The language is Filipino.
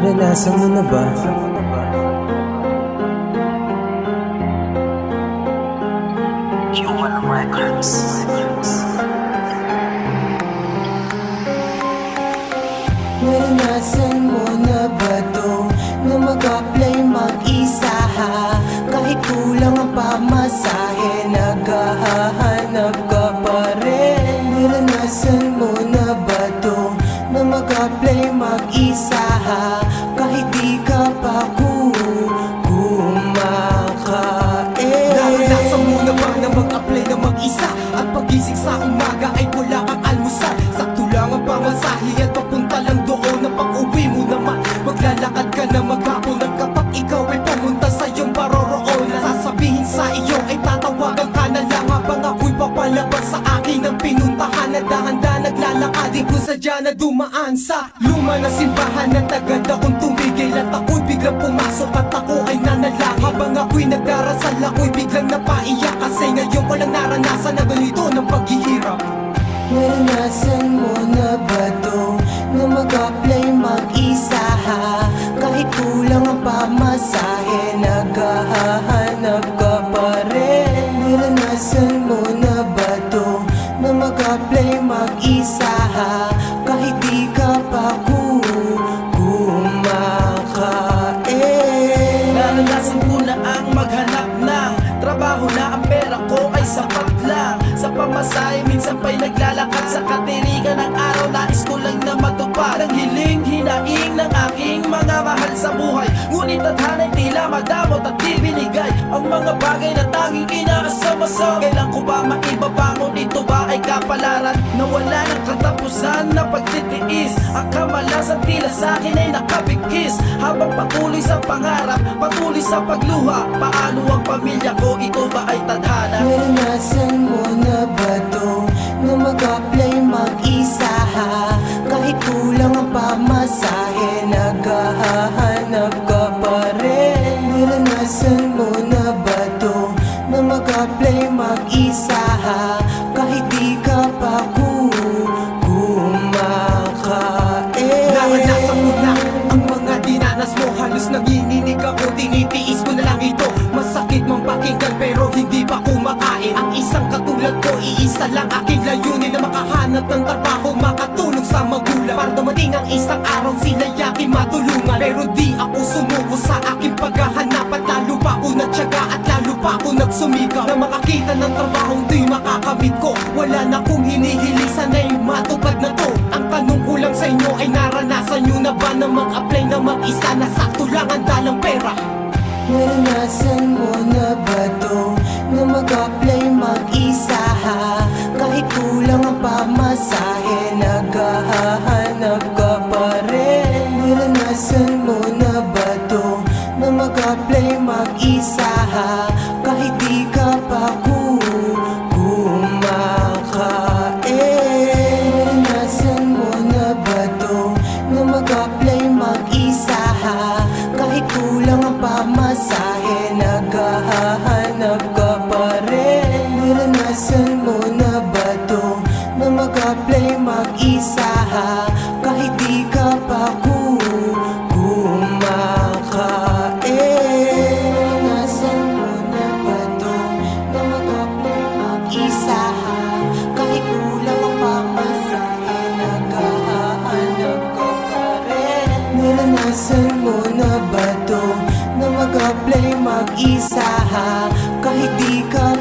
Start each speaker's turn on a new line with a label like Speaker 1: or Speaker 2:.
Speaker 1: Naranasan mo na ba?
Speaker 2: Human Records.
Speaker 3: Naranasan mo na ba to na mag-apply mag-isa ha? Kahit kulang ang pamasahe, naghahanap ka pa rin. Naranasan mo na ba to na mag-apply mag-isa ha? Kahit di ka pa kumakain.
Speaker 4: Naranasan mo na ba na mag-apply na mag-isa? At pagising sa umaga ay wala kang almusal. Sakto lang ang pamasahe at papunta lang doon. Na pag-uwi mo naman maglalakad ka na maghapon. At kapag ikaw ay pumunta sa iyong paroroon, sasabihin sa iyo ay tatawagan ka na lang. Habang ako'y papalabas sa aking ang pinuntahan. Na dahan-dahan naglalakad di ko sadya na dumaan sa luma na simbahan. At agad akong tumigil at ako'y biglang pumasok. At ako ay nanalangin. Habang ako'y nagdarasal ako'y biglang napaiyak. Kasi ngayon ko lang naranasan na ganito ng paghihirap.
Speaker 3: Naranasan mo na ba to na mag-apply mag-isa ha? Kahit kulang ang pamasahe, naghahanap ka pa rin. Naranasan mo na ba to na mag-apply mag-isa ha? Kahit di ka pa kumakain.
Speaker 5: Naranasan ko na ang maghanap ng trabaho na ang pera ko ay sapat lang. Sa pamasahe minsan pa'y naglalakad sa katirigan ng araw. Nais ko lang na matupad ang hiling hinaing ng aking mga mahal sa buhay. Ngunit tadhana'y tila madamot at di binigay ang mga bagay na tanging inaasam-asam. Kailan ko ba maibabangon? Ito ba ay kapalaran na wala ng katapusan na pagtitiis? Ang kamalasan tila sa akin ay nakabigkis. Habang patuloy sa pangarap, patuloy sa pagluha. Paano ang pamilya ko? Ito ba ay tadhana?
Speaker 3: Naranasan mo na ba to na mag-apply mag-isa ha? Kahit kulang ang pamasahe, naghahanap ka pa rin. Naranasan mo na ba to na mag-apply mag-isa ha? Kahit di ka pa kumakain.
Speaker 4: Naranasan mo na ang mga dinanas mo. Halos nanginginig ako, tinitiis ko na lang ito. Masakit mang pakinggan pero hindi pa kumakain. Ang isang katulad ko, iisa lang aking layunin. Na makahanap ng trabaho, makatulong sa magulang. Para dumating ang isang araw sila yakin matulungan. Pero di ako sumuko sa aking paghahanap. At lalo pa ako nagtyaga at lalo pa ako nagsumikaw. Na makakita ng trabaho di makakamit ko. Wala na kong hinihiling, sana'y matupad na to. Ang tanong ko lang sa inyo ay naranasan nyo na ba na mag-apply na mag-isa? Na sakto lang ang dalang pera.
Speaker 3: Naranasan mo na ba to na mag-apply mag-isa ha? Kahit kulang ang pamasahe, naghahanap ka pa rin. Naranasan mo na ba to na mag-apply mag-isa ha? Kahit di ka pa kumakain. Naranasan mo na ba to na mag-apply mag-isa ha? Kahit kulang ang pamasahe, naghahanap ka pa rin. Naranasan mo na ba to na mag-apply mag-isa ha? Kahit di ka pa kumakain. Naranasan mo na ba to na mag-apply mag-isa ha? Kahit kulang ang pamasahe, naghahanap ka pa rin. Naranasan mo na ba to na mag-apply mag-isa ha? Kahit di ka